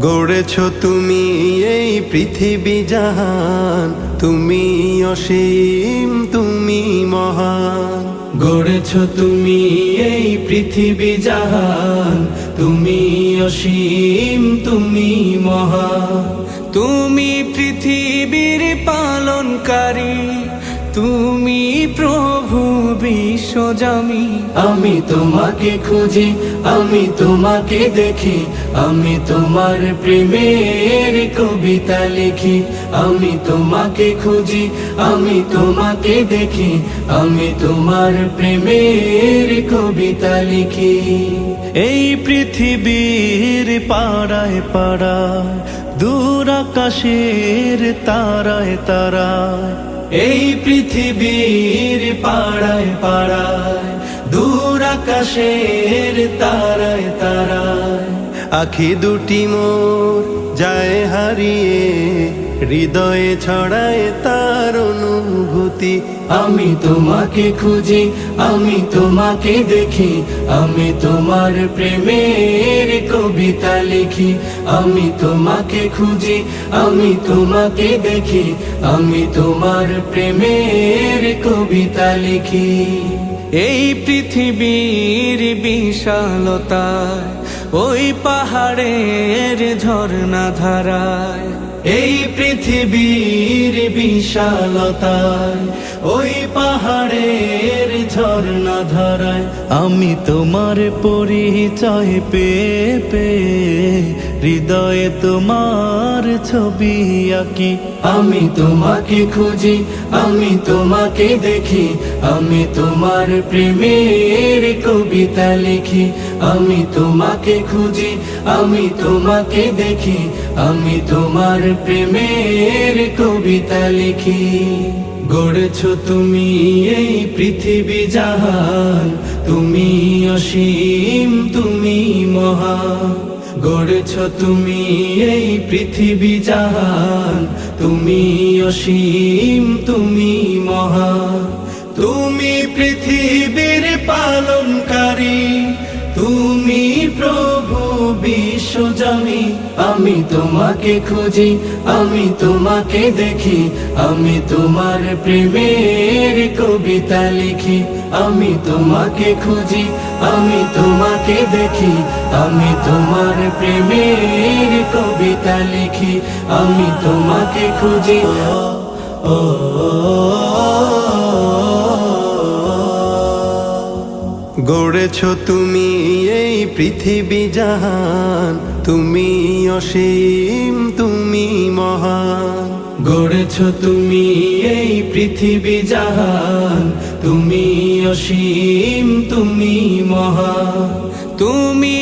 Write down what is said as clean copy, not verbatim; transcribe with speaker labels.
Speaker 1: গড়েছ তুমি এই পৃথিবী জাহান, তুমি অসীম, তুমি মহান।
Speaker 2: গড়েছ তুমি এই পৃথিবী জাহান, তুমি অসীম, তুমি মহান। তুমি পৃথিবীর পালনকারী, তুমি প্রভু বিশ্বজামি। আমি তোমাকে খুঁজি, আমি তোমাকে দেখি, আমি তোমার প্রেমের কবিতা লিখি। আমি তোমাকে খুঁজি, আমি তোমাকে দেখি, আমি তোমার প্রেমের কবিতা লিখি।
Speaker 3: এই পৃথিবীর পাড়ায় পাড়ায়, দূর আকাশের তারায় তারায়।
Speaker 2: এই পৃথিবীর পাড়ায় পাড়ায়, দূর আকাশের তারায় তারায়।
Speaker 1: আখি দুটি মোর যায় হারিয়ে, হৃদয়ে ছড়ায় তার অনুভূতি।
Speaker 2: আমি তোমাকে খুঁজি, আমি তোমাকে দেখি, আমি তোমার প্রেমের কবিতা লিখি। আমি তোমাকে খুঁজি, আমি তোমাকে দেখি, আমি তোমার প্রেমের কবিতা লিখি। এই পৃথিবীর বিশালতায়, ওই পাহাড়ের ঝর্ণা ধারায়। এই পৃথিবীর বিশালতায়, ওই পাহাড়ের ঝর্ণা ধারায়।
Speaker 3: আমি তোমার পরিচয় পেয়ে পেয়ে, হৃদয়ে তোমার ছবি আঁকি।
Speaker 2: আমি তোমাকে খুঁজি, আমি তোমাকে দেখি, আমি তোমার প্রেমের কবিতা লিখি। আমি তোমাকে খুঁজি, আমি তোমাকে দেখি, আমি তোমার প্রেমের কবিতা লিখি। গড়েছ তুমি এই পৃথিবী জাহান, তুমি অসীম, তুমি মহান। গড়েছ তুমি এই পৃথিবী জাহান, তুমি অসীম, তুমি মহান। তুমি পৃথিবীর পালনকারী, তুমি প্রভু বিশ্বজামি। আমি তোমাকে খুঁজি, আমি তোমাকে দেখি, আমি তোমার প্রেমের কবিতা লিখি। আমি তোমাকে খুঁজি, আমি তোমাকে দেখি, আমি তোমার প্রেমের কবিতা লিখি। আমি তোমাকে খুঁজি।
Speaker 1: গড়েছ তুমি এই পৃথিবী জাহান, তুমি অসীম, তুমি মহান।
Speaker 2: গড়েছ তুমি এই পৃথিবী জাহান, তুমি অসীম, তুমি মহান। তুমি